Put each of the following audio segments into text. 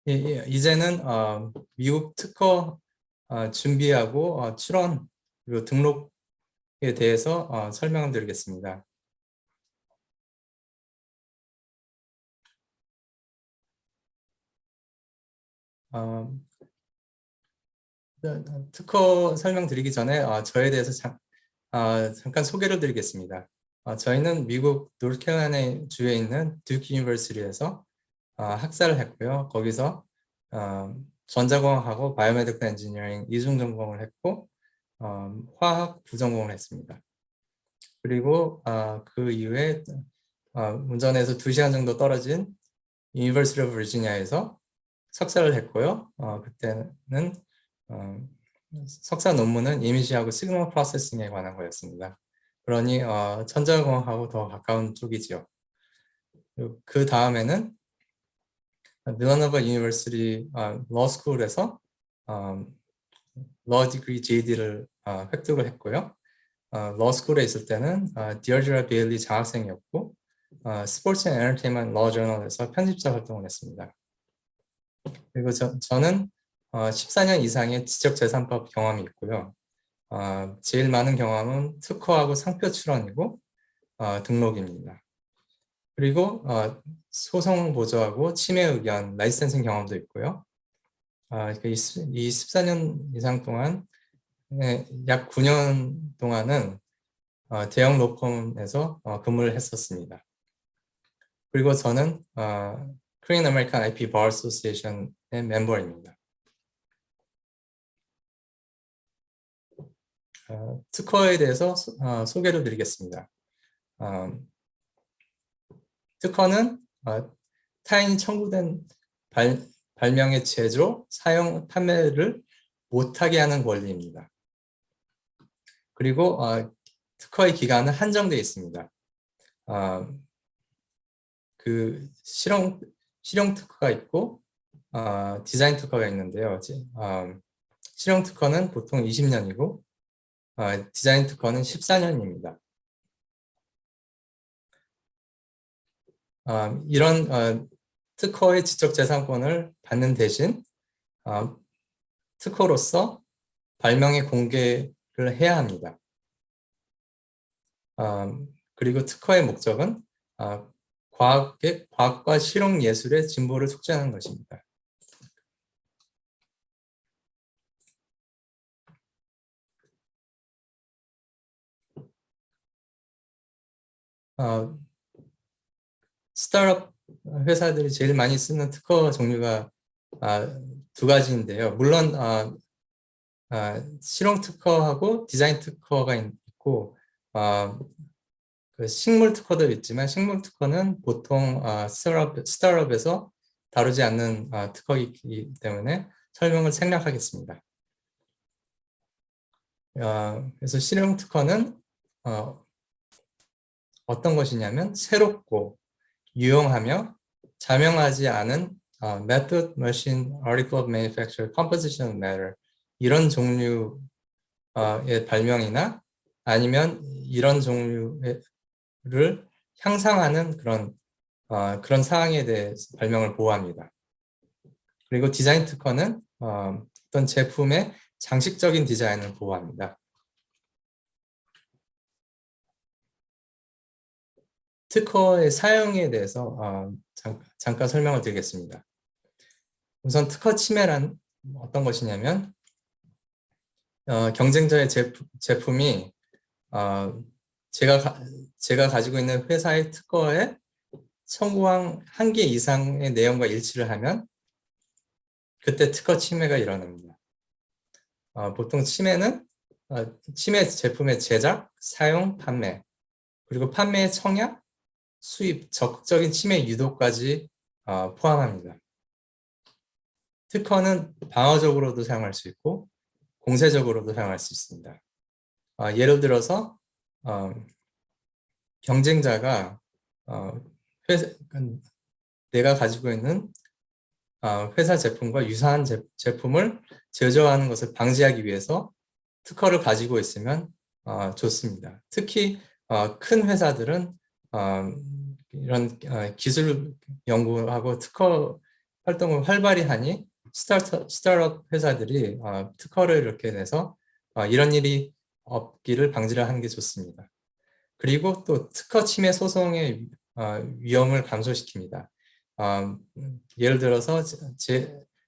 이제는 미국 특허 준비하고 출원 그리고 등록에 대해서 설명을 드리겠습니다. 어, 특허 설명드리기 전에 저에 대해서 잠깐 소개를 드리겠습니다. 저희는 미국 노스캐롤라이나 주에 있는 듀크 유니버시티에서 학사를 했고요. 거기서 전자공학하고 바이오메디컬 엔지니어링 이중 전공을 했고 화학 부전공을 했습니다. 그리고 그 이후에 운전해서 2시간 정도 떨어진 유니버시티 오브 버지니아에서 석사를 했고요. 그때는 석사 논문은 이미지하고 시그널 프로세싱에 관한 거였습니다. 그러니 전자공학하고 더 가까운 쪽이지요. 그 다음에는 밀라노바 유니버시티 러스쿨에서 러 디그리 JD를 획득을 했고요. 러스쿨에 있을 때는 디어드라 베일리 장학생이었고 스포츠 앤 엔터테인먼트 러 저널에서 편집자 활동을 했습니다. 그리고 저는 14년 이상의 지적재산법 경험이 있고요. 제일 많은 경험은 특허하고 상표 출원이고 등록입니다. 그리고 소송 보조하고 침해 의견, 라이센싱 경험도 있고요. 이 14년 이상 동안 약 9년 동안은 대형 로펌에서 근무를 했었습니다. 그리고 저는 Korean American IP Bar Association의 멤버입니다. 특허에 대해서 소개를 드리겠습니다. 특허는 타인이 청구된 발명의 제조, 사용, 판매를 못하게 하는 권리입니다. 그리고 특허의 기간은 한정되어 있습니다. 그 실용 특허가 있고 디자인 특허가 있는데요. 실용 특허는 보통 20년이고 디자인 특허는 14년입니다. 이런 특허의 지적재산권을 받는 대신 특허로서 발명의 공개를 해야 합니다. 그리고 특허의 목적은 과학과 실용 예술의 진보를 촉진하는 것입니다. 스타트업 회사들이 제일 많이 쓰는 특허 종류가 2가지인데요. 물론 실용 특허하고 디자인 특허가 있고 그 식물 특허도 있지만 식물 특허는 보통 스타트업에서 다루지 않는 특허이기 때문에 설명을 생략하겠습니다. 그래서 실용 특허는 어떤 것이냐면 새롭고 유용하며 자명하지 않은 method, machine, article of manufacture, composition of matter 이런 종류의 발명이나 아니면 이런 종류를 향상하는 그런 사항에 대해서 발명을 보호합니다. 그리고 디자인 특허는 어떤 제품의 장식적인 디자인을 보호합니다. 특허의 사용에 대해서 잠깐 설명을 드리겠습니다. 우선 특허 침해란 어떤 것이냐면 경쟁자의 제품이 제가 가지고 있는 회사의 특허에 청구한 한 개 이상의 내용과 일치를 하면 그때 특허 침해가 일어납니다. 보통 침해는 침해 제품의 제작, 사용, 판매, 그리고 판매의 청약, 수입, 적극적인 침해 유도까지 포함합니다. 특허는 방어적으로도 사용할 수 있고 공세적으로도 사용할 수 있습니다. 예를 들어서 경쟁자가 내가 가지고 있는 회사 제품과 유사한 제품을 제조하는 것을 방지하기 위해서 특허를 가지고 있으면 좋습니다. 특히 큰 회사들은 이런 기술 연구하고 특허 활동을 활발히 하니 스타트업 회사들이 특허를 이렇게 내서 이런 일이 없기를 방지를 하는 게 좋습니다. 그리고 또 특허 침해 소송의 위험을 감소시킵니다. 예를 들어서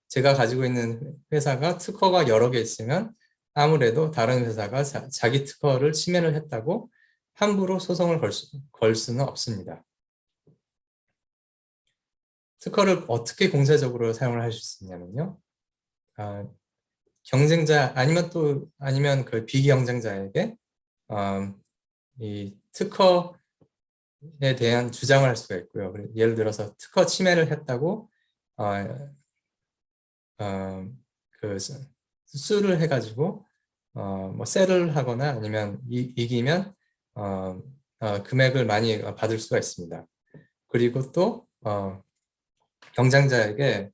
제가 가지고 있는 회사가 특허가 여러 개 있으면 아무래도 다른 회사가 자기 특허를 침해를 했다고 함부로 소송을 걸 수는 없습니다. 특허를 어떻게 공세적으로 사용을 하실 수 있냐면요. 경쟁자 아니면 그 비경쟁자에게 이 특허에 대한 주장을 할 수가 있고요. 예를 들어서 특허 침해를 했다고 그 수를 해가지고 뭐 세를 하거나 아니면 이기면 금액을 많이 받을 수가 있습니다. 그리고 또 경쟁자에게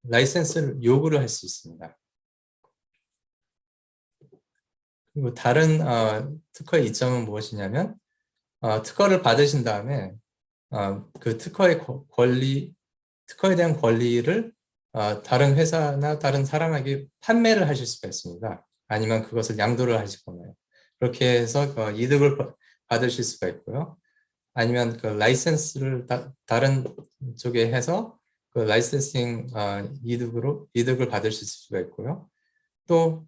라이센스를 요구를 할 수 있습니다. 그리고 다른 특허의 이점은 무엇이냐면 특허를 받으신 다음에 그 특허에 대한 권리를 다른 회사나 다른 사람에게 판매를 하실 수가 있습니다. 아니면 그것을 양도를 하시거나 그렇게 해서 이득을 받으실 수가 있고요. 아니면 그 라이센스를 다른 쪽에 해서 그 라이센싱 이득을 받으실 수가 있고요. 또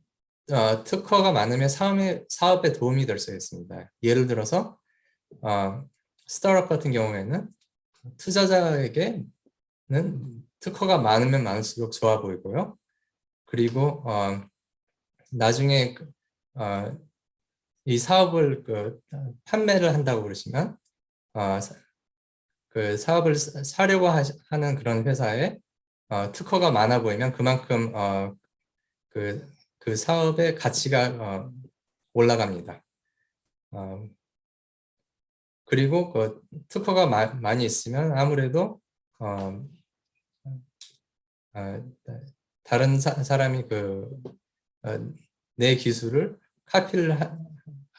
특허가 많으면 사업에 도움이 될 수 있습니다. 예를 들어서 스타트업 같은 경우에는 투자자에게는 특허가 많으면 많을수록 좋아 보이고요. 그리고 나중에 이 사업을 판매를 한다고 그러시면 그 사업을 사려고 하는 그런 회사에 특허가 많아 보이면 그만큼 그 사업의 가치가 올라갑니다. 그리고 그 특허가 많이 있으면 아무래도 다른 사람이 내 기술을 카피를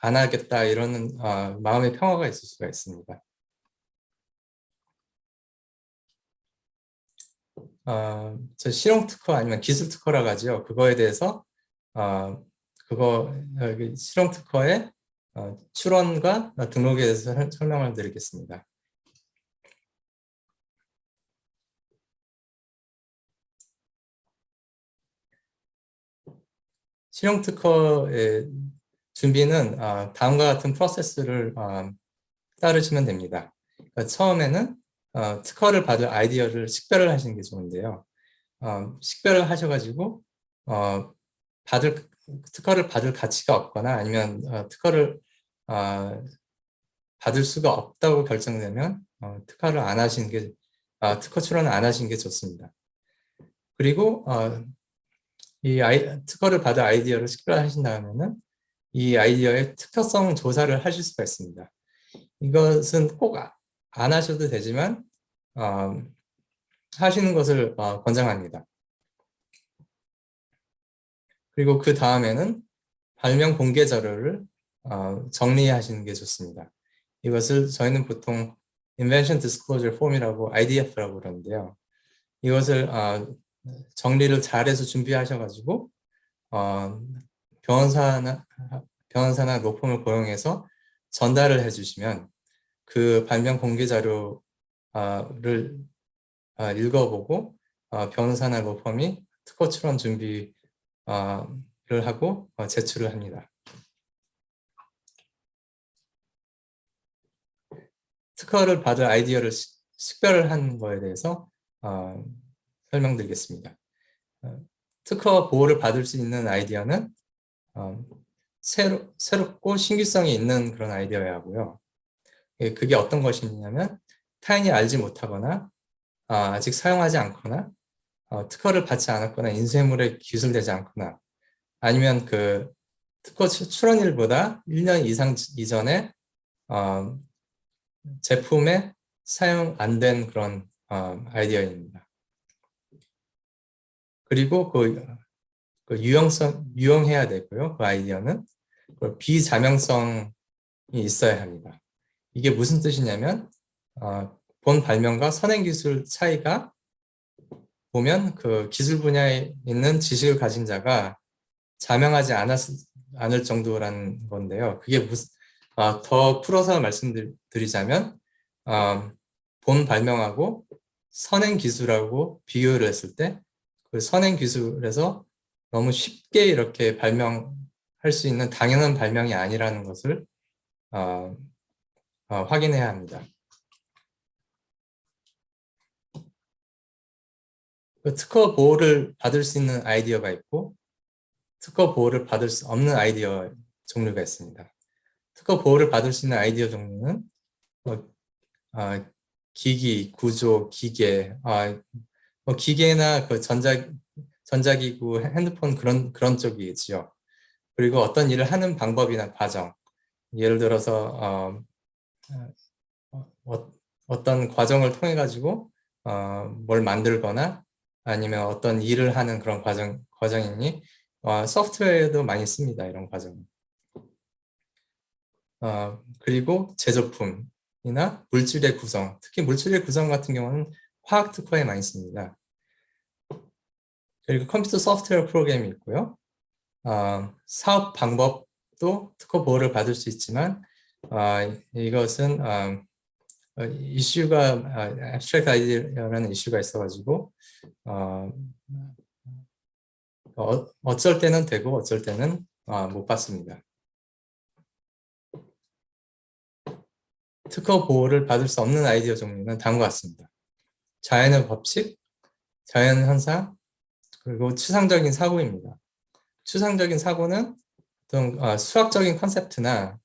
안 하겠다 이러는 마음의 평화가 있을 수가 있습니다. 저 실용 특허 아니면 기술 특허라고 하죠. 그거에 대해서 실용 특허의 출원과 등록에 대해서 설명을 드리겠습니다. 실용 특허의 준비는 다음과 같은 프로세스를 따르시면 됩니다. 그러니까 처음에는 특허를 받을 아이디어를 식별을 하시는 게 좋은데요. 식별을 하셔가지고 특허를 받을 가치가 없거나 아니면 특허를 받을 수가 없다고 결정되면 특허를 안 하시는 게 특허 출원을 안 하시는 게 좋습니다. 그리고 특허를 받을 아이디어를 식별하신 다음에는 이 아이디어의 특허성 조사를 하실 수가 있습니다. 이것은 꼭 안 하셔도 되지만 하시는 것을 권장합니다. 그리고 그 다음에는 발명 공개 자료를 정리하시는 게 좋습니다. 이것을 저희는 보통 Invention Disclosure Form이라고 IDF라고 그러는데요. 이것을 정리를 잘해서 준비하셔가지고 변호사나 로펌을 고용해서 전달을 해주시면 그 발명 공개 자료를 읽어보고 변호사나 로펌이 특허 출원 준비를 하고 제출을 합니다. 특허를 받을 아이디어를 식별을 한 거에 대해서 설명드리겠습니다. 특허 보호를 받을 수 있는 아이디어는 새롭고 신규성이 있는 그런 아이디어야 하고요. 그게 어떤 것이냐면 타인이 알지 못하거나 아직 사용하지 않거나 특허를 받지 않았거나 인쇄물에 기술되지 않거나 아니면 그 특허 출원일보다 1년 이상 이전에 제품에 사용 안 된 그런 아이디어입니다. 그리고 유용해야 되고요. 그 아이디어는 비자명성이 있어야 합니다. 이게 무슨 뜻이냐면 본 발명과 선행 기술 차이가 보면 그 기술 분야에 있는 지식을 가진 자가 자명하지 않을 정도라는 건데요. 그게 더 풀어서 말씀드리자면 본 발명하고 선행 기술하고 비교를 했을 때 그 선행 기술에서 너무 쉽게 이렇게 발명할 수 있는 당연한 발명이 아니라는 것을 확인해야 합니다. 그 특허 보호를 받을 수 있는 아이디어가 있고 특허 보호를 받을 수 없는 아이디어 종류가 있습니다. 특허 보호를 받을 수 있는 아이디어 종류는 기기, 구조, 기계, 기계나 그 전자기구, 핸드폰 그런 쪽이지요. 그리고 어떤 일을 하는 방법이나 과정, 예를 들어서 어떤 과정을 통해 가지고 뭘 만들거나 아니면 어떤 일을 하는 그런 과정이니 소프트웨어에도 많이 씁니다. 이런 과정. 그리고 제조품이나 물질의 구성, 특히 물질의 구성 같은 경우는 화학 특허에 많이 씁니다. 그리고 컴퓨터 소프트웨어 프로그램이 있고요. 사업 방법도 특허 보호를 받을 수 있지만 이것은 이슈가 abstract idea라는 이슈가 있어가지고 어쩔 때는 되고 어쩔 때는 못 받습니다. 특허 보호를 받을 수 없는 아이디어 종류는 다음과 같습니다. 자연의 법칙, 자연 현상, 그리고 추상적인 사고입니다. 추상적인 사고는 어떤 수학적인 컨셉트나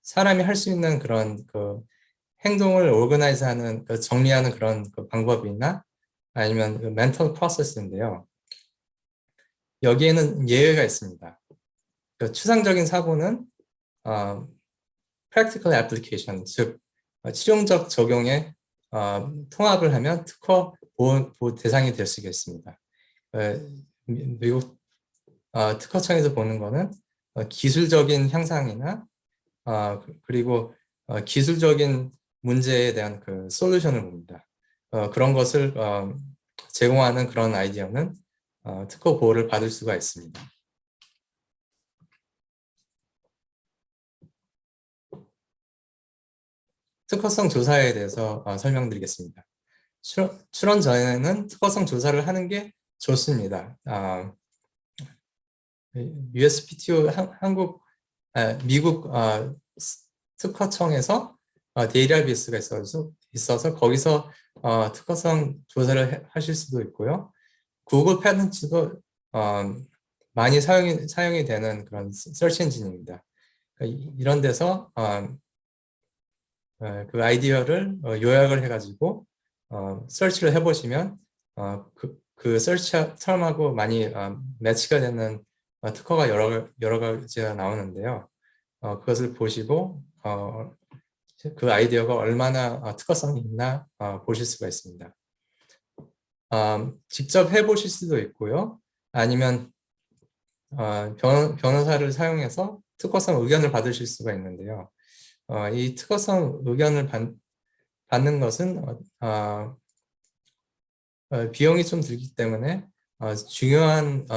사람이 할 수 있는 그런 그 행동을 오르가나이즈하는 정리하는 그런 그 방법이나 아니면 그 멘털 프로세스인데요. 여기에는 예외가 있습니다. 그 추상적인 사고는 practical application, 즉 실용적 적용에 통합을 하면 특허 보호 대상이 될 수 있겠습니다. 미국 특허청에서 보는 거는 기술적인 향상이나 그리고 기술적인 문제에 대한 그 솔루션을 봅니다. 그런 것을 제공하는 그런 아이디어는 특허 보호를 받을 수가 있습니다. 특허성 조사에 대해서 설명드리겠습니다. 출원 전에는 특허성 조사를 하는 게 좋습니다. USPTO 미국 특허청에서 데이터베이스가 있어서 거기서 특허성 조사를 하실 수도 있고요. 구글 패턴츠도 많이 사용이 되는 그런 서치 엔진입니다. 그러니까 이런 데서 그 아이디어를 요약을 해가지고 서치를 해보시면 그 서치 term하고 많이 매치가 되는 특허가 여러 가지가 나오는데요. 그것을 보시고 그 아이디어가 얼마나 특허성이 있나 보실 수가 있습니다. 직접 해보실 수도 있고요. 아니면 변호사를 사용해서 특허성 의견을 받으실 수가 있는데요. 이 특허성 의견을 받는 것은 비용이 좀 들기 때문에 중요한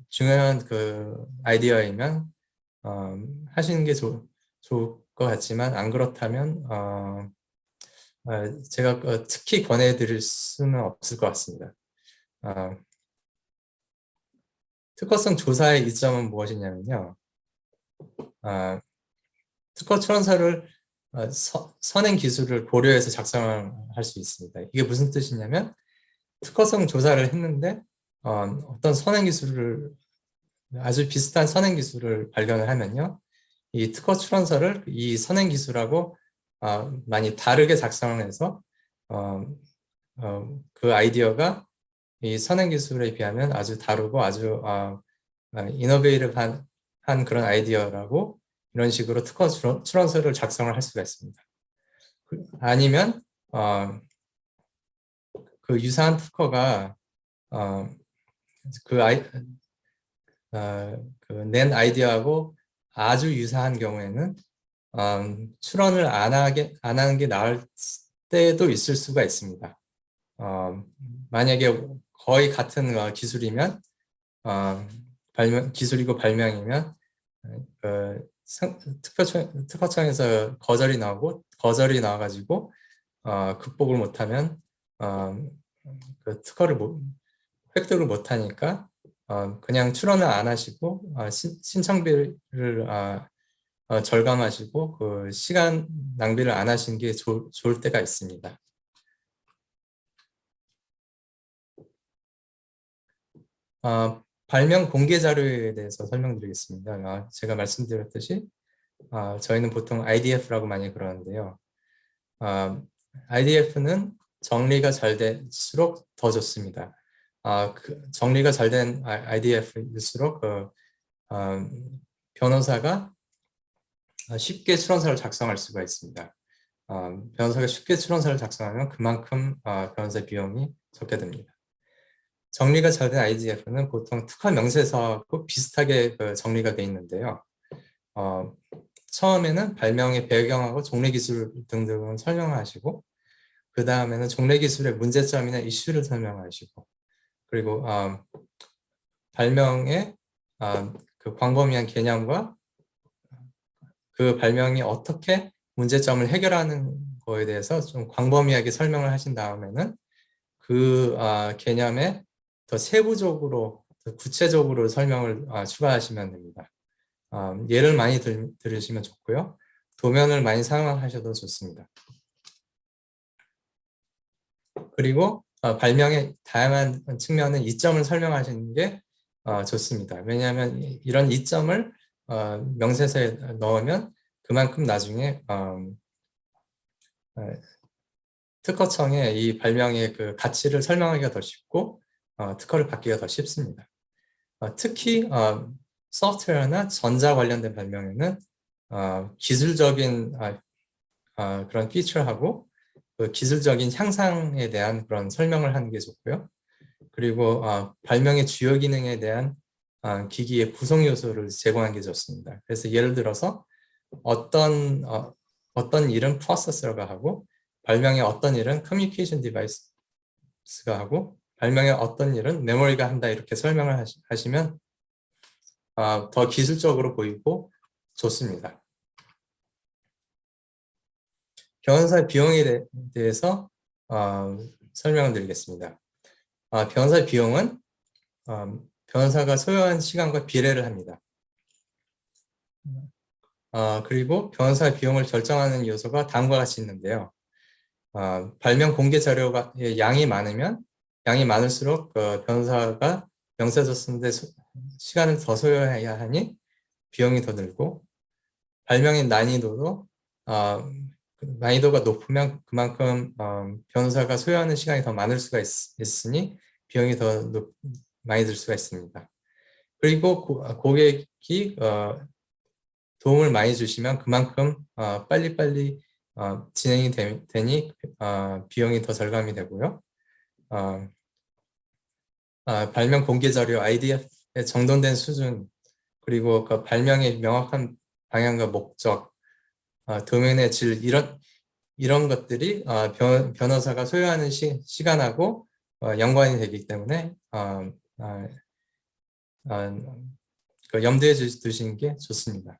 중요한 그 아이디어이면 하시는 게 좋을 것 같지만 안 그렇다면 제가 특히 권해드릴 수는 없을 것 같습니다. 특허성 조사의 이점은 무엇이냐면요. 특허 출원서를 선행 기술을 고려해서 작성할 수 있습니다. 이게 무슨 뜻이냐면 특허성 조사를 했는데 어떤 선행 기술을 아주 비슷한 선행 기술을 발견을 하면요. 이 특허 출원서를 이 선행 기술하고 많이 다르게 작성을 해서 그 아이디어가 이 선행 기술에 비하면 아주 다르고 아주 이노베이티브한 그런 아이디어라고 이런 식으로 특허 출원서를 작성을 할 수가 있습니다. 아니면 그 유사한 특허가 낸 아이디어하고 아주 유사한 경우에는 출원을 안 하는 게 나을 때도 있을 수가 있습니다. 만약에 거의 같은 기술이면 기술이고 발명이면 특허청에서 거절이 나와가지고 극복을 못하면 그 획득을 못하니까 그냥 출원을 안 하시고 신청비를 절감하시고 그 시간 낭비를 안 하시는 게 좋을 때가 있습니다. 발명 공개 자료에 대해서 설명드리겠습니다. 제가 말씀드렸듯이 저희는 보통 IDF라고 많이 그러는데요. IDF는 정리가 잘 될수록 더 좋습니다. 정리가 잘 된 IDF일수록 변호사가 쉽게 추론서를 작성할 수가 있습니다. 변호사가 쉽게 추론서를 작성하면 그만큼 변호사 비용이 적게 됩니다. 정리가 잘 된 IDF는 보통 특허 명세서하고 비슷하게 정리가 되어 있는데요. 처음에는 발명의 배경하고 종래 기술 등등을 설명하시고 그 다음에는 종래 기술의 문제점이나 이슈를 설명하시고 그리고 발명의 그 광범위한 개념과 그 발명이 어떻게 문제점을 해결하는 거에 대해서 좀 광범위하게 설명을 하신 다음에는 그 개념에 더 세부적으로, 더 구체적으로 설명을 추가하시면 됩니다. 예를 많이 들으시면 좋고요. 도면을 많이 사용하셔도 좋습니다. 그리고 발명의 다양한 측면의 이점을 설명하시는 게 좋습니다. 왜냐하면 이런 이점을 명세서에 넣으면 그만큼 나중에 특허청에 이 발명의 그 가치를 설명하기가 더 쉽고 특허를 받기가 더 쉽습니다. 특히 소프트웨어나 전자 관련된 발명에는 기술적인 그런 피처하고 그 기술적인 향상에 대한 그런 설명을 하는 게 좋고요. 그리고 발명의 주요 기능에 대한 기기의 구성 요소를 제공하는 게 좋습니다. 그래서 예를 들어서 어떤 일은 프로세서가 하고 발명의 어떤 일은 커뮤니케이션 디바이스가 하고 발명의 어떤 일은 메모리가 한다 이렇게 설명을 하시면 더 기술적으로 보이고 좋습니다. 변호사 비용에 대해서 설명을 드리겠습니다. 변호사 비용은 변호사가 소요한 시간과 비례를 합니다. 그리고 변호사 비용을 결정하는 요소가 다음과 같이 있는데요. 발명 공개 자료가 양이 많을수록 변호사가 명세서 쓰는데 시간을 더 소요해야 하니 비용이 더 들고 발명의 난이도가 높으면 그만큼 변호사가 소요하는 시간이 더 많을 수가 있으니 비용이 더 많이 들 수가 있습니다. 그리고 고객이 도움을 많이 주시면 그만큼 빨리빨리 진행이 되니 비용이 더 절감이 되고요. 발명 공개 자료 IDF의 정돈된 수준 그리고 그 발명의 명확한 방향과 목적, 도면의 질 이런 것들이 변호사가 소요하는 시간하고 연관이 되기 때문에 염두에 두시는 게 좋습니다.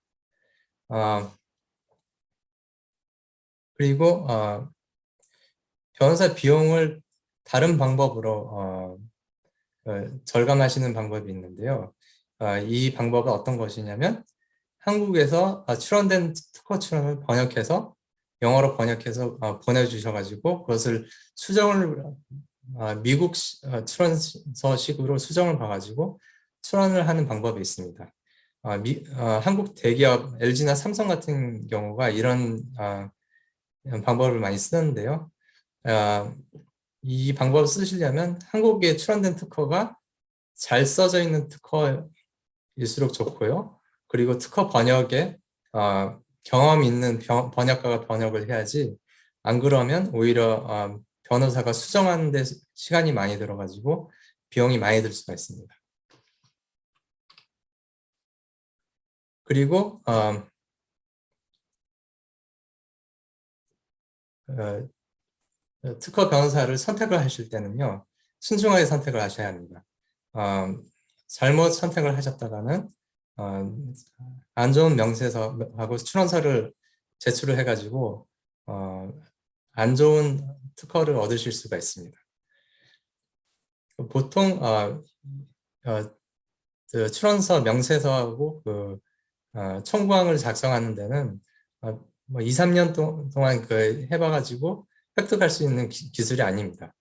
그리고 변호사 비용을 다른 방법으로 절감하시는 방법이 있는데요. 이 방법은 어떤 것이냐면 한국에서 출원된 특허 출원을 번역해서 영어로 번역해서 보내주셔가지고 그것을 미국 출원서식으로 수정을 봐가지고 출원을 하는 방법이 있습니다. 한국 대기업 LG나 삼성 같은 경우가 이런 방법을 많이 쓰는데요. 이 방법을 쓰시려면 한국에 출원된 특허가 잘 써져 있는 특허일수록 좋고요. 그리고 특허 번역에 경험 있는 번역가가 번역을 해야지 안 그러면 오히려 변호사가 수정하는 데 시간이 많이 들어가지고 비용이 많이 들 수가 있습니다. 그리고 특허 변호사를 선택을 하실 때는요, 신중하게 선택을 하셔야 합니다. 잘못 선택을 하셨다가는 안 좋은 명세서하고 출원서를 제출을 해가지고 안 좋은 특허를 얻으실 수가 있습니다. 보통 그 출원서 명세서하고 그 청구항을 작성하는 데는 뭐 2, 3년 동안 그 해봐가지고 획득할 수 있는 기술이 아닙니다.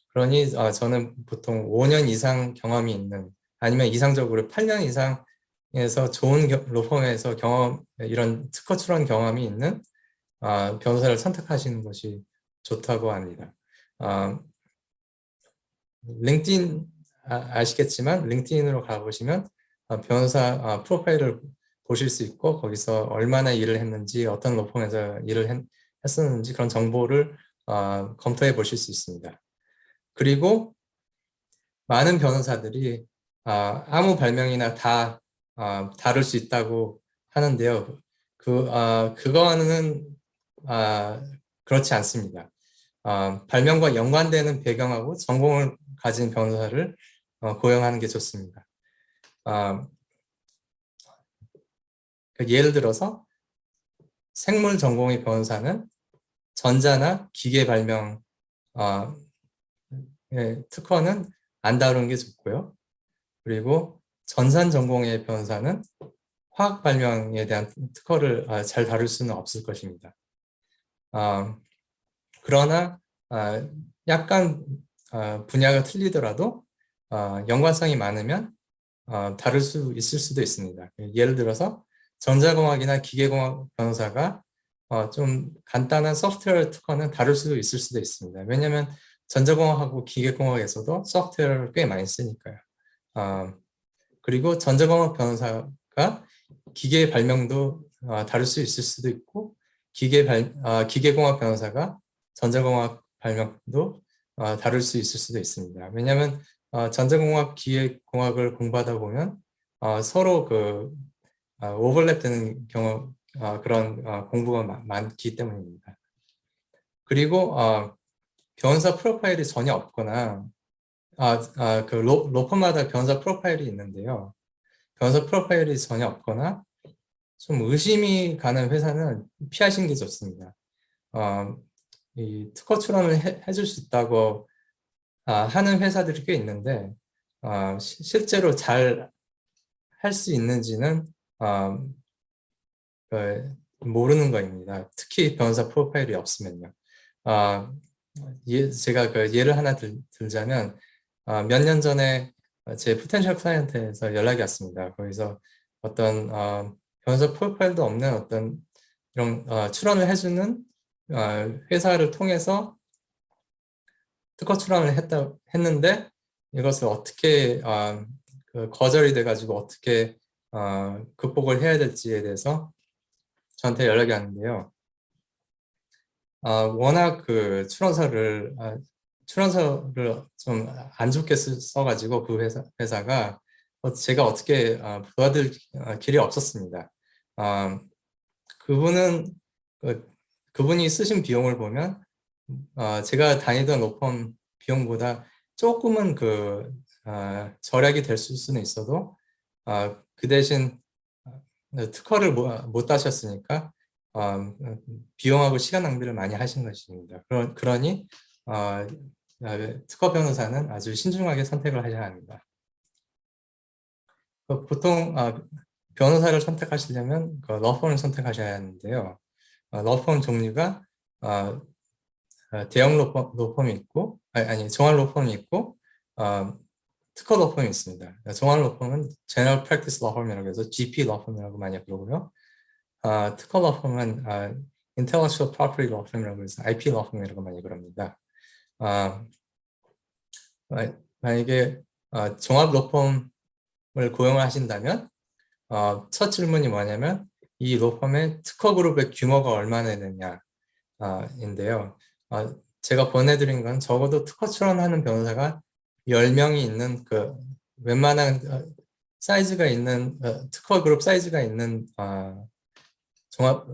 그러니 저는 보통 5년 이상 경험이 있는, 아니면 이상적으로 8년 이상에서 좋은 로펌에서 이런 특허 출원 경험이 있는 변호사를 선택하시는 것이 좋다고 합니다. 링크드인 아시겠지만 링크드인으로 가보시면 변호사 프로파일을 보실 수 있고, 거기서 얼마나 일을 했는지, 어떤 로펌에서 일을 했었는지 그런 정보를 검토해 보실 수 있습니다. 그리고 많은 변호사들이 아무 발명이나 다 다룰 수 있다고 하는데요. 그거는 그렇지 않습니다. 발명과 연관되는 배경하고 전공을 가진 변호사를 고용하는 게 좋습니다. 예를 들어서 생물 전공의 변호사는 전자나 기계 발명 특허는 안 다루는 게 좋고요. 그리고 전산 전공의 변호사는 화학 발명에 대한 특허를 잘 다룰 수는 없을 것입니다. 그러나 약간 분야가 틀리더라도 연관성이 많으면 다룰 수 있을 수도 있습니다. 예를 들어서 전자공학이나 기계공학 변호사가 좀 간단한 소프트웨어 특허는 다룰 수도 있을 수도 있습니다. 왜냐하면 전자공학하고 기계공학에서도 소프트웨어를 꽤 많이 쓰니까요. 그리고 전자공학 변호사가 기계 발명도 다룰 수 있을 수도 있고, 기계공학 변호사가 전자공학 발명도 다룰 수 있을 수도 있습니다. 왜냐하면 전자공학, 기계공학을 공부하다 보면 서로 그 오버랩되는 경우 그런 공부가 많기 때문입니다. 그리고 변호사 프로파일이 전혀 없거나 그 로펌마다 변호사 프로파일이 있는데요. 변호사 프로파일이 전혀 없거나 좀 의심이 가는 회사는 피하시는 게 좋습니다. 이 특허 출원을 해줄 수 있다고 하는 회사들이 꽤 있는데 실제로 잘 할 수 있는지는 모르는 거입니다. 특히 변호사 프로파일이 없으면요. 제가 그 예를 하나 들자면 몇 년 전에 제 포텐셜 클라이언트에서 연락이 왔습니다. 거기서 어떤 변호사 프로파일도 없는 어떤 이런 출원을 해주는 회사를 통해서 특허 출원을 했는데 이것을 어떻게 그 거절이 돼가지고 어떻게 극복을 해야 될지에 대해서 저한테 연락이 왔는데요. 워낙 그 출원서를 좀 안 좋게 써가지고 그 회사가 제가 어떻게 도와드릴 길이 없었습니다. 그분은 그분이 쓰신 비용을 보면 제가 다니던 로펌 비용보다 조금은 그 절약이 될 수는 있어도 그 대신 특허를 못 따셨으니까 비용하고 시간 낭비를 많이 하신 것입니다. 그러니 특허 변호사는 아주 신중하게 선택을 하셔야 합니다. 보통 변호사를 선택하시려면 러펌을 선택하셔야 하는데요. 러펌 종류가 대형 로펌이 있고, 종합 로펌이 있고, 특허 로펌이 있습니다. 종합 로펌은 General Practice Lawfirm이라고 해서 GP 로펌이라고 많이 부르고요. 특허 로펌은 Intellectual Property Lawfirm이라고 해서 IP 로펌이라고 많이 부릅니다. 만약에 종합 로펌을 고용을 하신다면 첫 질문이 뭐냐면 이 로펌의 특허 그룹의 규모가 얼마나 되느냐 인데요. 제가 보내드린 건 적어도 특허 출원하는 변호사가 10명이 있는 그 웬만한 사이즈가 있는 특허 그룹 사이즈가 있는 종합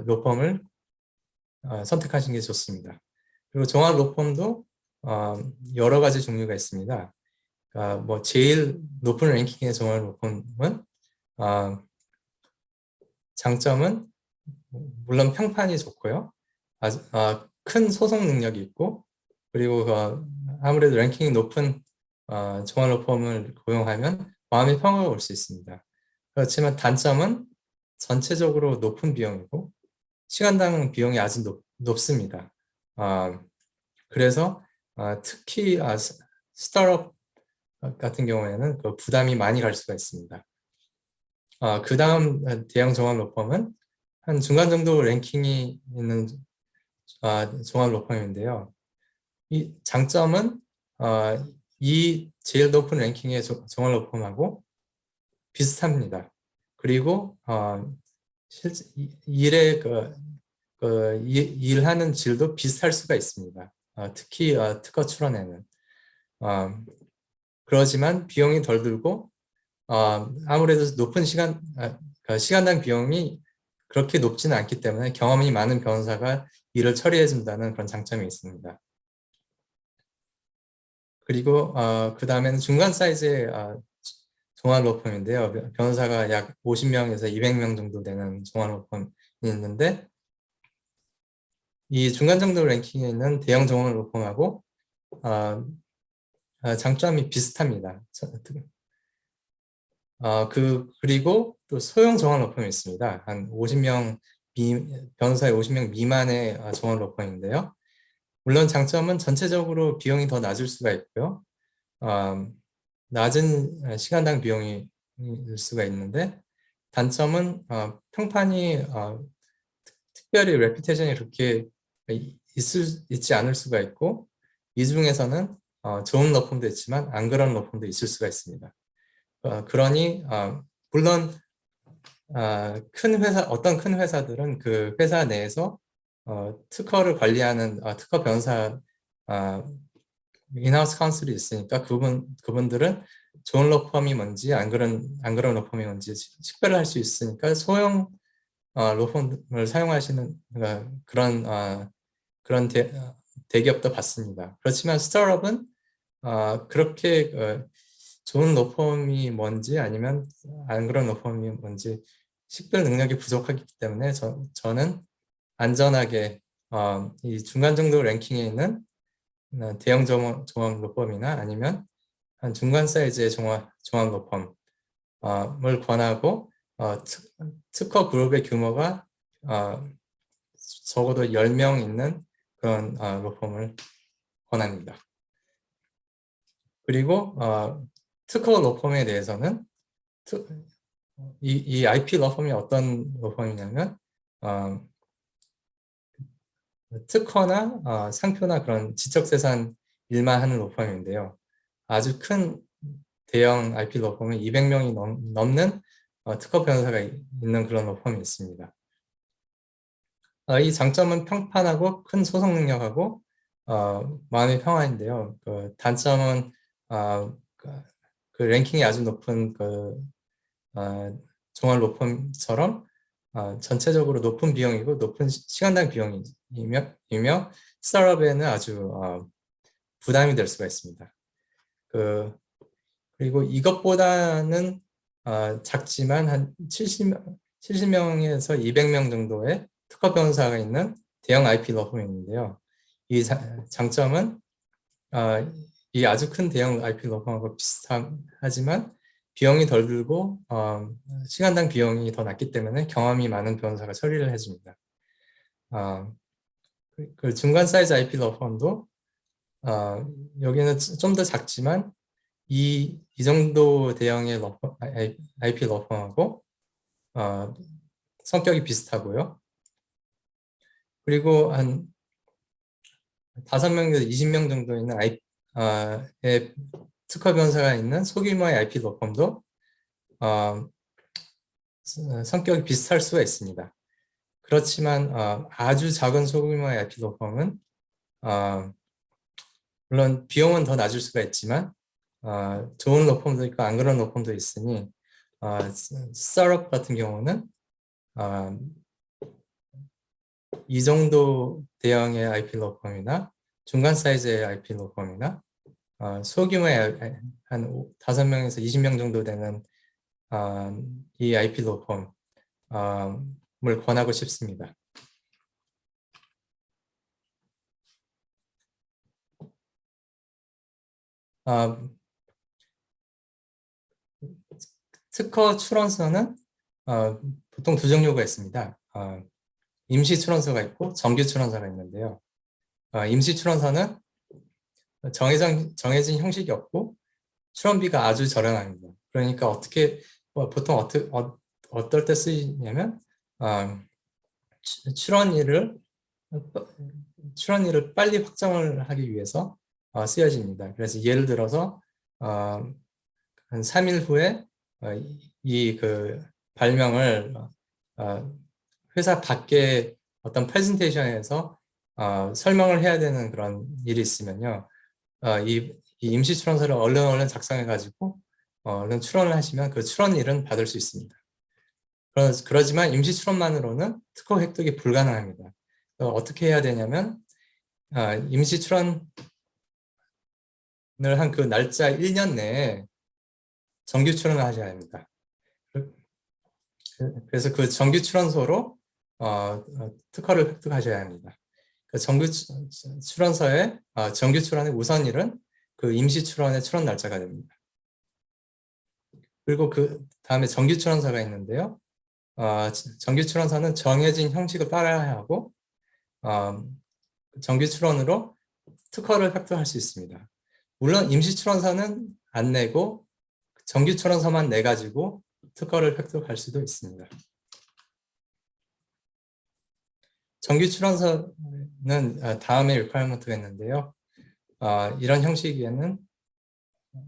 로펌을 선택하시는 게 좋습니다. 그리고 종합 로펌도 여러 가지 종류가 있습니다. 뭐 제일 높은 랭킹의 종합 로펌은 장점은 물론 평판이 좋고요. 큰 소송 능력이 있고, 그리고 아무래도 랭킹이 높은 종합 로펌을 고용하면 마음의 평화가 올 수 있습니다. 그렇지만 단점은 전체적으로 높은 비용이고 시간당 비용이 아주 높습니다. 그래서 특히 스타트업 같은 경우에는 그 부담이 많이 갈 수가 있습니다. 그 다음 대형 종합 로펌은 한 중간 정도 랭킹이 있는 종합 로펌인데요. 이 장점은 이 제일 높은 랭킹의 종합 로펌하고 비슷합니다. 그리고 실제 일의 일하는 질도 비슷할 수가 있습니다. 특히 특허 출원에는 그러지만 비용이 덜 들고 아무래도 높은 시간당 비용이 그렇게 높지는 않기 때문에 경험이 많은 변호사가 일을 처리해 준다는 그런 장점이 있습니다. 그리고 그 다음에는 중간 사이즈의 종합 로펌인데요. 변호사가 약 50명에서 200명 정도 되는 종합 로펌이 있는데 이 중간 정도 랭킹에 있는 대형 종합 로펌하고 장점이 비슷합니다. 그리고 또 소형 종합 로펌이 있습니다. 한 50명 변호사의 50명 미만의 종합 로펌인데요. 물론 장점은 전체적으로 비용이 더 낮을 수가 있고요. 낮은 시간당 비용이 일 수가 있는데 단점은 평판이 특별히 레퓨테이션이 그렇게 있지 않을 수가 있고 이 중에서는 좋은 로펌도 있지만 안 그런 로펌도 있을 수가 있습니다. 그러니 물론 어떤 큰 회사들은 그 회사 내에서 특허를 관리하는 특허 변호사 인하우스 카운슬이 있으니까 그분들은 좋은 로펌이 뭔지 안 그런 로펌이 뭔지 식별을 할 수 있으니까 소형 로펌을 사용하시는 그런 대기업도 봤습니다. 그렇지만 스타트업은 그렇게 좋은 로펌이 뭔지 아니면 안 그런 로펌이 뭔지 식별 능력이 부족하기 때문에 저는 안전하게 이 중간 정도 랭킹에 있는 대형 종합 로펌이나 아니면 한 중간 사이즈의 종합 로펌을 권하고 특허 그룹의 규모가 적어도 10명 있는 그런 로펌을 권합니다. 그리고 특허 로펌에 대해서는 이 IP 로펌이 어떤 로펌이냐면 특허나 상표나 그런 지적재산 일만 하는 로펌인데요. 아주 큰 대형 IP 로펌은 200명이 넘는 특허 변호사가 있는 그런 로펌이 있습니다. 이 장점은 평판하고 큰 소송 능력하고 마음의 평화인데요. 그 단점은 그 랭킹이 아주 높은 종합 로펌처럼 전체적으로 높은 비용이고 높은 시간당 비용이며 스타트업에는 아주 부담이 될 수가 있습니다. 그리고 이것보다는 작지만 한 70명에서 200명 정도의 특허 변호사가 있는 대형 IP 로펌이 있는데요. 이 장점은 이 아주 큰 대형 IP 로펌하고 비슷하지만 비용이 덜 들고 시간당 비용이 더 낮기 때문에 경험이 많은 변호사가 처리를 해줍니다. 그 중간 사이즈 IP 로펌도 여기는 좀 더 작지만 이 정도 대형의 IP 로펌하고 성격이 비슷하고요. 그리고 한 5명에서 20명 정도 있는 특허 변호사가 있는 소규모의 IP 로펌도 성격이 비슷할 수가 있습니다. 그렇지만 아주 작은 소규모의 IP 로펌은 물론 비용은 더 낮을 수가 있지만 좋은 로펌도 있고 안 그런 로펌도 있으니 스타트업 같은 경우는 이 정도 대형의 IP 로펌이나 중간 사이즈의 IP 로펌이나 소규모의 한 5명에서 20명 정도 되는 이 IP 로펌을 권하고 싶습니다. 특허 출원서는 보통 두 종류가 있습니다. 임시 출원서가 있고 정규 출원서가 있는데요. 임시 출원서는 정해진 형식이 없고 출원비가 아주 저렴합니다. 그러니까 보통 어떨 때 쓰이냐면 출원일을 빨리 확정을 하기 위해서 쓰여집니다. 그래서 예를 들어서 한 3일 후에 이 발명을 회사 밖에 어떤 프레젠테이션에서 설명을 해야 되는 그런 일이 있으면요. 이 임시 출원서를 얼른 작성해가지고 얼른 출원을 하시면 그 출원일은 받을 수 있습니다. 그러지만 임시 출원만으로는 특허 획득이 불가능합니다. 어떻게 해야 되냐면 임시 출원을 한 그 날짜 1년 내에 정규 출원을 하셔야 합니다. 그래서 그 정규 출원서로 특허를 획득하셔야 합니다. 그 정규 출원서의 정규 출원의 우선일은 그 임시 출원의 출원 날짜가 됩니다. 그리고 그 다음에 정규 출원서가 있는데요. 정규 출원서는 정해진 형식을 따라야 하고 정규 출원으로 특허를 획득할 수 있습니다. 물론 임시 출원서는 안 내고 정규 출원서만 내 가지고 특허를 획득할 수도 있습니다. 정규 출원서는 다음에 리퀘어먼트가 있는데요. 이런 형식에는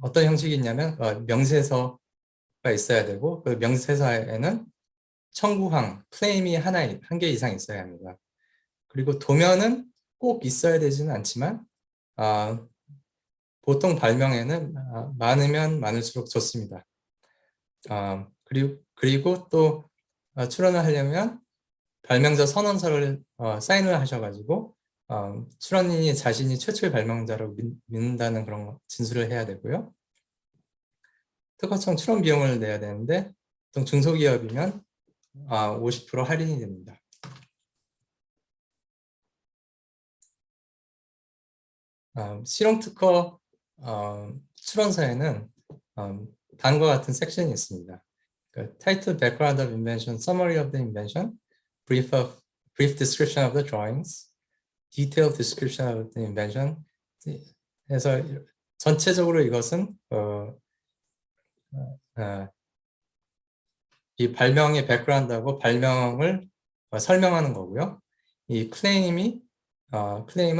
어떤 형식이 있냐면 명세서가 있어야 되고 그 명세서에는 청구항, 클레임이 한 개 이상 있어야 합니다. 그리고 도면은 꼭 있어야 되지는 않지만 보통 발명에는 많으면 많을수록 좋습니다. 그리고 또 출원을 하려면 발명자 선언서를 사인을 하셔가지고 출원인이 자신이 최초의 발명자로 믿는다는 그런 진술을 해야 되고요. 특허청 출원 비용을 내야 되는데 보통 중소기업이면 50% 할인이 됩니다. 실용특허 출원서에는 다음과 같은 섹션이 있습니다. Title, Background of Invention, Summary of the Invention, Brief Description of the Drawings, Detailed Description of the Invention. 그래서 전체적으로 이것은 이 발명의 백그라운드하고 발명을 설명하는 거고요. 이 클레임은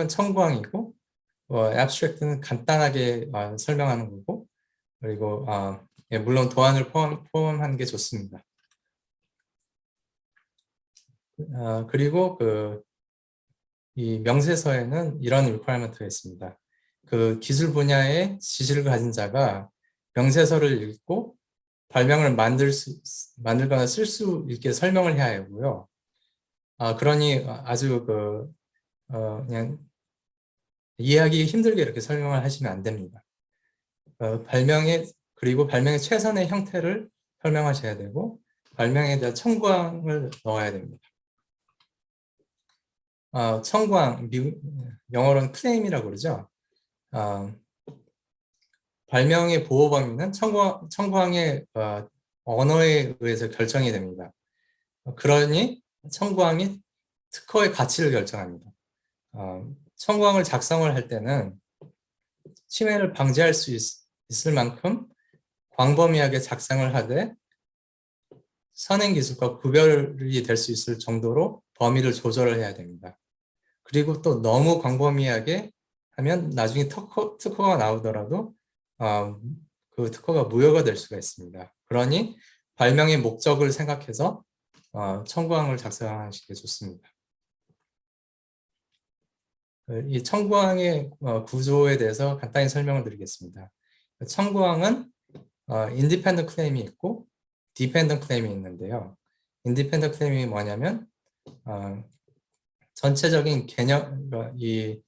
청구항이고 abstract는 간단하게 설명하는 거고 그리고 예, 물론 도안을 포함하는 게 좋습니다. 그리고 이 명세서에는 이런 requirement가 있습니다. 그 기술 분야의 지식을 가진 자가 명세서를 읽고 발명을 만들거나 쓸 수 있게 설명을 해야 하고요. 그러니 아주 그냥 이해하기 힘들게 이렇게 설명을 하시면 안 됩니다. 그리고 발명의 최선의 형태를 설명하셔야 되고 발명에 대한 청구항을 넣어야 됩니다. 청구항, 영어로는 클레임이라고 그러죠. 발명의 보호 범위는 청구항의 언어에 의해서 결정이 됩니다. 그러니 청구항이 특허의 가치를 결정합니다. 청구항을 작성을 할 때는 침해를 방지할 수 있을 만큼 광범위하게 작성을 하되 선행기술과 구별이 될 수 있을 정도로 범위를 조절을 해야 됩니다. 그리고 또 너무 광범위하게 하면 나중에 특허가 나오더라도 그 특허가 무효가 될 수가 있습니다. 그러니 발명의 목적을 생각해서 청구항을 작성하시는 게 좋습니다. 이 청구항의 구조에 대해서 간단히 설명을 드리겠습니다. 청구항은 인디펜던트 클레임이 있고 디펜던트 클레임이 있는데요. 인디펜던트 클레임이 뭐냐면 전체적인 개념, 이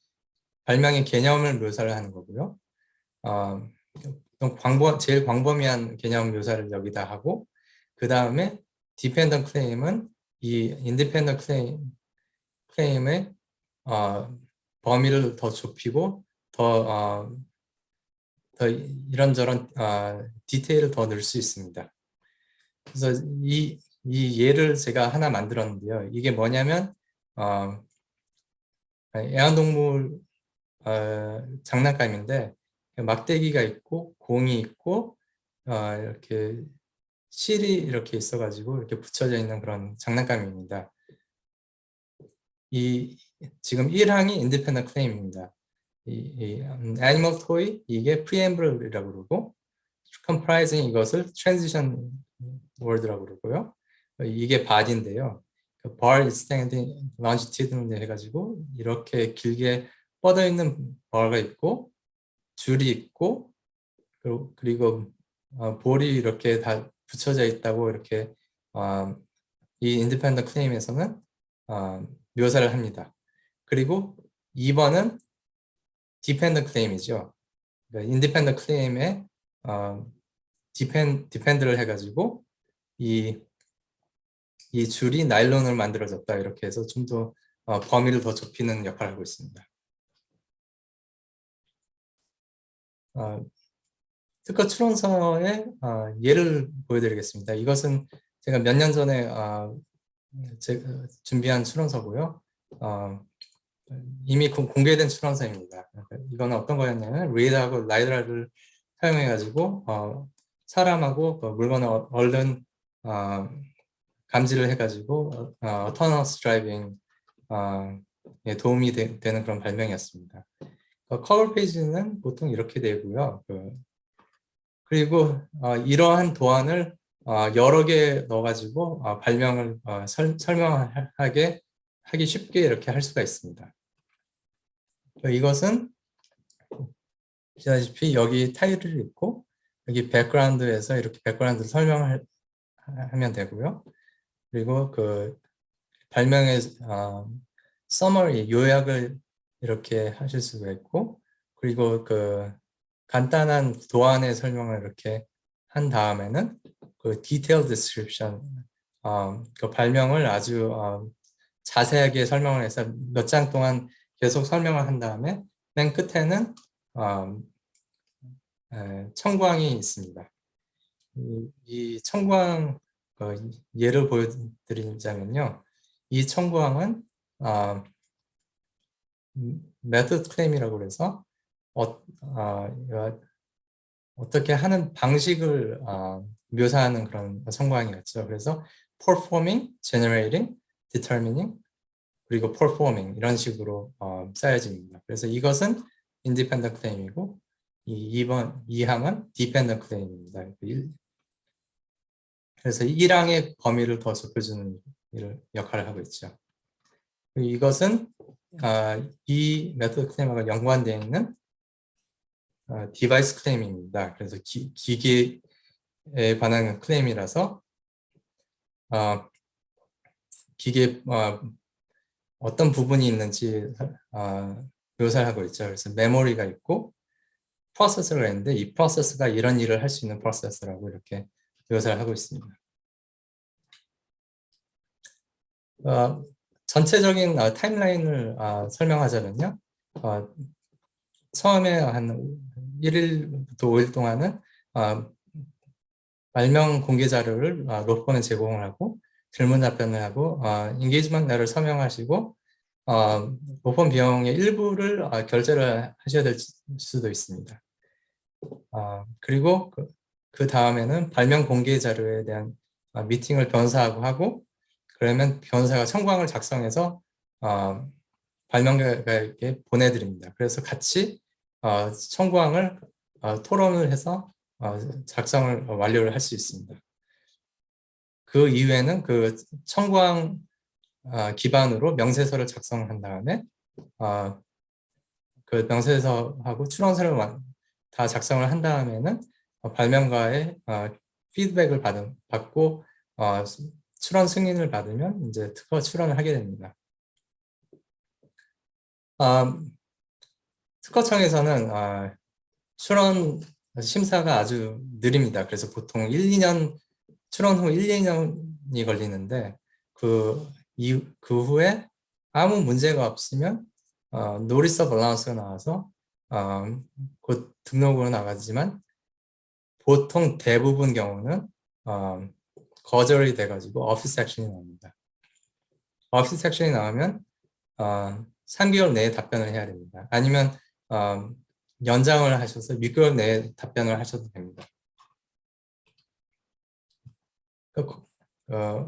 발명의 개념을 묘사를 하는 거고요. 제일 광범위한 개념 묘사를 여기다 하고, 그 다음에 dependent claim은 이 independent claim의 범위를 더 좁히고 더 이런저런 디테일을 더 넣을 수 있습니다. 그래서 이 예를 제가 하나 만들었는데요. 이게 뭐냐면 애완동물 장난감인데 막대기가 있고 공이 있고 이렇게 실이 이렇게 있어가지고 이렇게 붙여져 있는 그런 장난감입니다. 지금 1항이 independent claim입니다. 이 animal toy 이게 preamble이라고 그러고 comprising 이것을 transition word라고 그러고요. 이게 body인데요. bar is standing longitudinally 해가지고 이렇게 길게 뻗어 있는 bar가 있고 줄이 있고 그리고 볼이 이렇게 다 붙여져 있다고 이렇게 이 independent claim에서는 묘사를 합니다. 그리고 2번은 dependent claim이죠. 그러니까 independent claim에 depend를 해가지고 이 줄이 나일론으로 만들어졌다 이렇게 해서 좀 더 범위를 더 좁히는 역할을 하고 있습니다. 특허 추론서의 예를 보여드리겠습니다. 이것은 제가 몇 년 전에 준비한 추론서고요. 이미 공개된 추론서입니다. 이거는 어떤 거였냐면 리드하고 라이더를 사용해가지고 사람하고 물건을 얼른 감지를 해가지고 autonomous driving 에 도움이 되는 그런 발명이었습니다. 커버 페이지는 보통 이렇게 되고요. 그리고 이러한 도안을 여러 개 넣어가지고 발명을 설명하게 하기 쉽게 이렇게 할 수가 있습니다. 이것은 보시다시피 여기 타이틀이 있고 여기 백그라운드에서 이렇게 백그라운드 설명을 하면 되고요. 그리고 그 발명의 서머리 요약을 이렇게 하실 수가 있고 그리고 그 간단한 도안의 설명을 이렇게 한 다음에는 그 디테일 디스크립션 그 발명을 아주 자세하게 설명을 해서 몇 장 동안 계속 설명을 한 다음에 맨 끝에는 청구항이 있습니다. 이 청구항 예를 보여드리자면요. 이 청구항은 메소드 클레임이라고 해서 어떻게 하는 방식을 묘사하는 그런 청구항이었죠. 그래서 performing, generating, determining, 그리고 performing 이런 식으로 쌓여집니다. 그래서 이것은 independent claim이고 이 2항은 dependent claim입니다. 그래서 1항의 범위를 더 좁혀주는 역할을 하고 있죠. 이것은 이 메소드 클레임과 연관되어 있는 디바이스 클레임입니다. 그래서 기기에 관한 클레임이라서 기계에 어떤 부분이 있는지 묘사를 하고 있죠. 그래서 메모리가 있고 프로세서가 있는데 이 프로세서가 이런 일을 할 수 있는 프로세서라고 이렇게 묘사를 하고 있습니다. 전체적인 타임라인을 설명하자면요. 처음에 한 1일부터 5일 동안은 발명 공개 자료를 로펌에 제공을 하고 질문 답변을 하고 인게이지먼트 를 서명하시고 로펌 비용의 일부를 결제를 하셔야 될 수도 있습니다. 그리고 그 다음에는 발명 공개 자료에 대한 미팅을 변호사하고 하고 그러면 변호사가 청구항을 작성해서 발명가에게 보내드립니다. 그래서 같이 청구항을 토론을 해서 작성을 완료를 할 수 있습니다. 그 이후에는 그 청구항 기반으로 명세서를 작성한 다음에 그 명세서하고 추론서를 다 작성을 한 다음에는 발명가의 피드백을 받고 추론 승인을 받으면 이제 특허 출원을 하게 됩니다. 특허청에서는 출원 심사가 아주 느립니다. 그래서 보통 1-2년 출원 후 1-2년이 걸리는데 그 후에 아무 문제가 없으면 노리스 오브 얼라운스가 나와서 곧 등록으로 나가지만 보통 대부분 경우는 거절이 돼가지고 오피스 액션이 나옵니다. 오피스 액션이 나오면 3개월 내에 답변을 해야 됩니다. 아니면 연장을 하셔서 6개월 내에 답변을 하셔도 됩니다.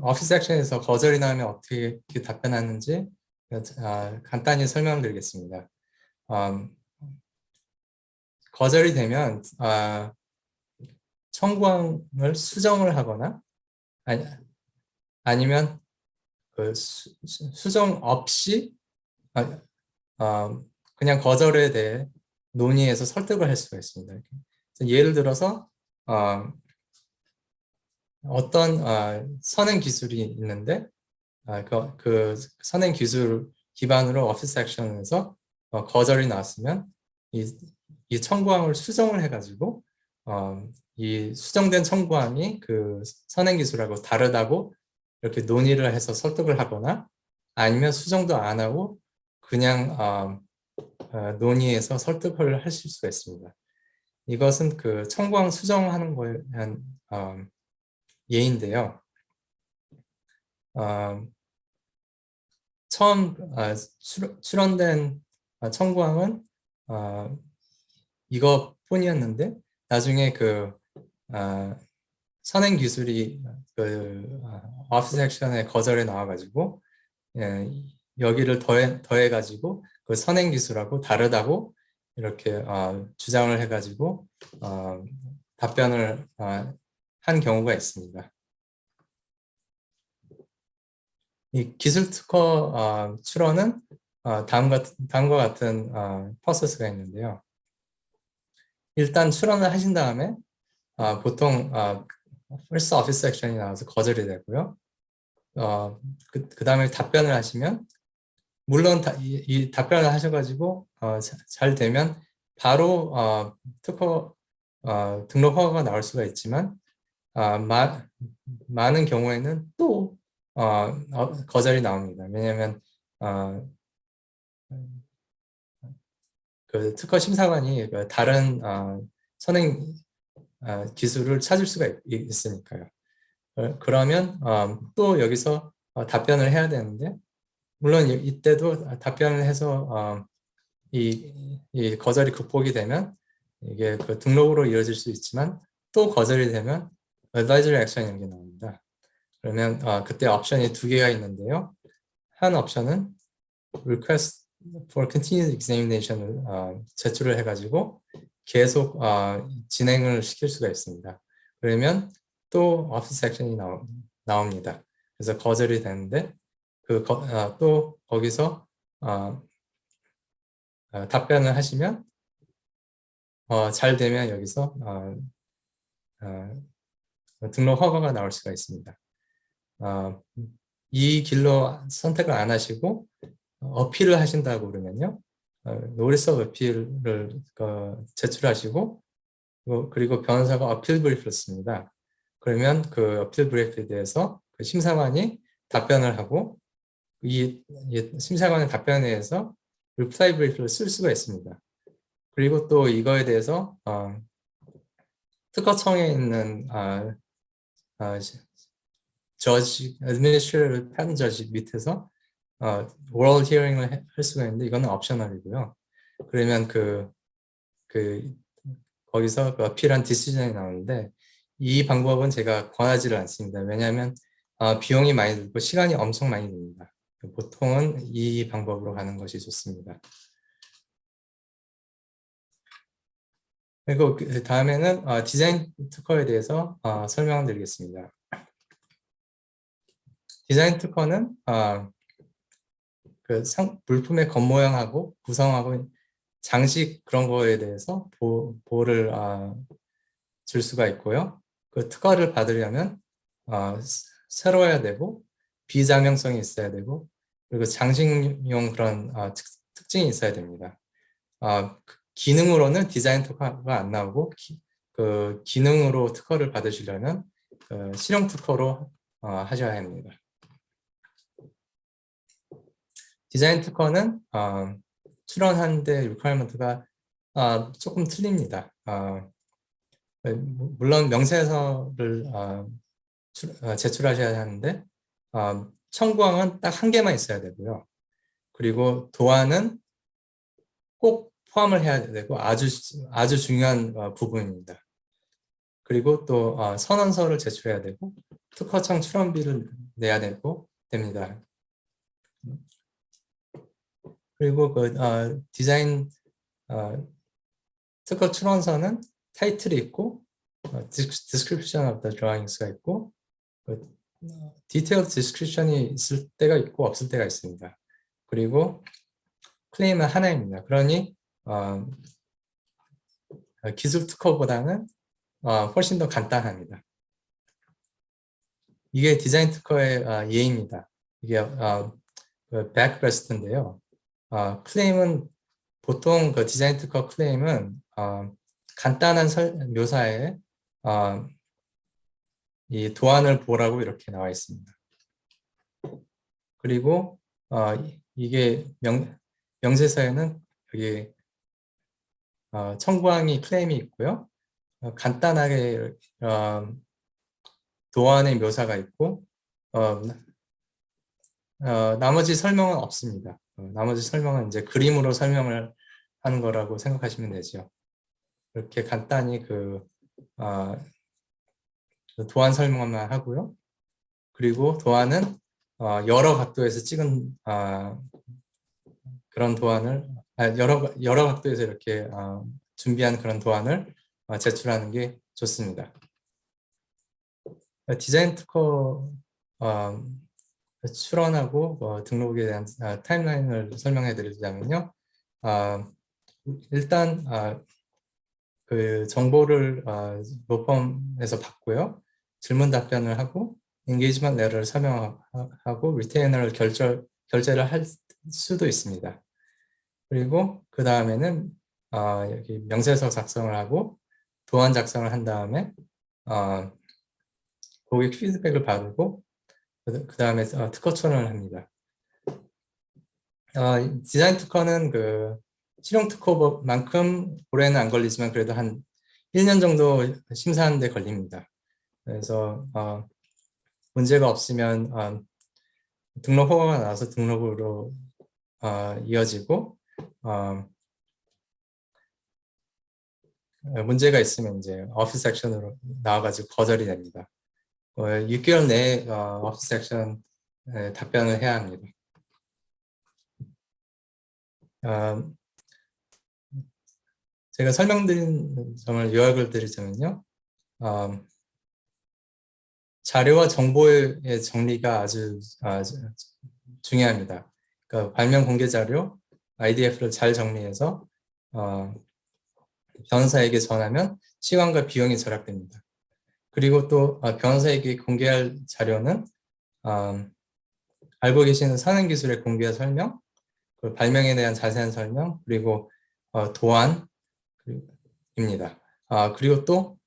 오피스 액션에서 거절이 나오면 어떻게 답변하는지 간단히 설명드리겠습니다. 거절이 되면 청구항을 수정을 하거나 아니면 그 수정 없이 그냥 거절에 대해 논의해서 설득을 할 수가 있습니다. 예를 들어서 어떤 선행 기술이 있는데 그 선행 기술 기반으로 오피스 액션에서 거절이 나왔으면 이 청구항을 수정을 해가지고 이 수정된 청구항이 그 선행 기술하고 다르다고 이렇게 논의를 해서 설득을 하거나 아니면 수정도 안 하고 그냥 논의해서 설득을 하실 수가 있습니다. 이것은 그 청구항 수정하는 거에 대한 예인데요. 처음 출원된 청구항은 이것뿐이었는데 나중에 그 선행 기술이 그 오피스 액션의 거절에 나와가지고 여기를 더해가지고 그 선행 기술하고 다르다고 이렇게 주장을 해가지고 답변을 한 경우가 있습니다. 이 기술 특허 출원은 다음과 같은 프로세스가 있는데요. 일단 출원을 하신 다음에 보통 first office action이 나와서 거절이 되고요. 그 다음에 답변을 하시면 물론 이 답변을 하셔가지고 잘 되면 바로 특허 등록 허가가 나올 수가 있지만 많은 경우에는 또 거절이 나옵니다. 왜냐하면 그 특허 심사관이 다른 선행 기술을 찾을 수가 있으니까요. 그러면 또 여기서 답변을 해야 되는데 물론 이때도 답변을 해서 이 거절이 극복이 되면 이게 그 등록으로 이루어질 수 있지만 또 거절이 되면 advisory action이라는 게 나옵니다. 그러면 그때 옵션이 2개가 있는데요. 한 옵션은 request for continued examination을 제출을 해가지고 계속 진행을 시킬 수가 있습니다. 그러면 또 office action이 나옵니다. 그래서 거절이 되는데 또 거기서 답변을 하시면 잘 되면 여기서 등록 허가가 나올 수가 있습니다. 이 길로 선택을 안 하시고 어필을 하신다고 그러면요. 노리스 오브 어필을 제출하시고 그리고 변호사가 어필 브리프를 씁니다. 그러면 그 어필 브리프에 대해서 그 심사관이 답변을 하고 이 심사관의 답변에 대해서 리플라이 브리프를 쓸 수가 있습니다. 그리고 또 이거에 대해서 특허청에 있는 저지, administrative patent judge 밑에서 oral hearing을 할 수가 있는데 이거는 옵셔널이고요. 그러면 거기서 그 어필한 디시전이 나오는데 이 방법은 제가 권하지를 않습니다. 왜냐하면 비용이 많이 들고 시간이 엄청 많이 듭니다. 보통은 이 방법으로 가는 것이 좋습니다. 그리고 다음에는 디자인 특허에 대해서 설명을 드리겠습니다. 디자인 특허는 그 물품의 겉모양하고 구성하고 장식 그런 거에 대해서 보호를 줄 수가 있고요. 그 특허를 받으려면 새로워야 되고 비자명성이 있어야 되고 그리고 장식용 그런 특징이 있어야 됩니다. 기능으로는 디자인 특허가 안 나오고 그 기능으로 특허를 받으시려면 실용 특허로 하셔야 합니다. 디자인 특허는 출원하는데 리퀘어먼트가 조금 틀립니다. 물론 명세서를 제출하셔야 하는데 청구항은 딱 한 개만 있어야 되고요. 그리고 도안은 꼭 포함을 해야 되고 아주 중요한 부분입니다. 그리고 또 선언서를 제출해야 되고 특허청 출원비를 내야 되고 됩니다. 그리고 그 디자인 특허 출원서는 타이틀이 있고 description of the drawings가 있고 detailed description이 있을 때가 있고 없을 때가 있습니다. 그리고 클레임은 하나입니다. 그러니 기술 특허보다는 훨씬 더 간단합니다. 이게 디자인 특허의 예입니다. 이게 백브레스트인데요. 클레임은 보통 그 디자인 특허 클레임은 간단한 묘사에 이 도안을 보라고 이렇게 나와 있습니다. 그리고 이게 명세서에는 여기 청구항이 클레임이 있고요. 간단하게 도안의 묘사가 있고 나머지 설명은 없습니다. 나머지 설명은 이제 그림으로 설명을 하는 거라고 생각하시면 되죠. 이렇게 간단히 그 도안 설명만 하고요. 그리고 도안은 여러 각도에서 찍은 그런 도안을 여러 각도에서 이렇게 준비한 그런 도안을 제출하는 게 좋습니다. 디자인 특허 출원하고 등록에 대한 타임라인을 설명해 드리자면요. 일단 그 정보를 로펌에서 받고요. 질문 답변을 하고 엔게이지먼트 레터를 설명하고 리테이너를 결제를 할 수도 있습니다. 그리고 그 다음에는 여기 명세서 작성을 하고 도안 작성을 한 다음에 고객 피드백을 받고 그 다음에 특허 출원을 합니다. 디자인 특허는 그 실용 특허만큼 오래는 안 걸리지만 그래도 한 1년 정도 심사하는 데 걸립니다. 그래서 문제가 없으면 등록 허가가 나와서 등록으로 이어지고 문제가 있으면 이제 오피스 액션으로 나와가지고 거절이 됩니다. 6개월 내에 오피스 액션 답변을 해야 합니다. 제가 설명드린 점을 요약을 드리자면요. 자료와 정보의 정리가 아주 중요합니다. 그러니까 발명 공개 자료, IDF를 잘 정리해서 변호사에게 전하면 시간과 비용이 절약됩니다. 그리고 또 변호사에게 공개할 자료는 알고 계시는 산업기술의 공개 설명, 발명에 대한 자세한 설명, 그리고 도안입니다. 그리고 또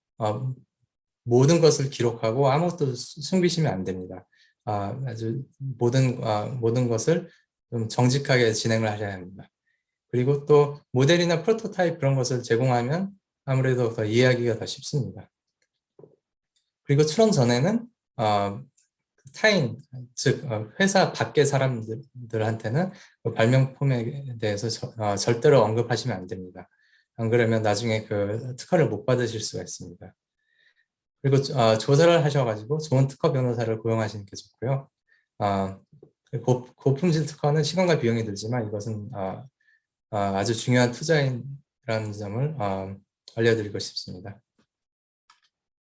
모든 것을 기록하고 아무것도 숨기시면 안 됩니다. 아주 모든 것을 좀 정직하게 진행을 하셔야 합니다. 그리고 또 모델이나 프로토타입 그런 것을 제공하면 아무래도 더 이해하기가 더 쉽습니다. 그리고 출원 전에는 타인, 즉 회사 밖의 사람들한테는 발명 폼에 대해서 절대로 언급하시면 안 됩니다. 안 그러면 나중에 그 특허를 못 받으실 수가 있습니다. 그리고 조사를 하셔가지고 좋은 특허 변호사를 고용하시는 게 좋고요. 고품질 특허는 시간과 비용이 들지만 이것은 아주 중요한 투자인이라는 점을 알려드리고 싶습니다.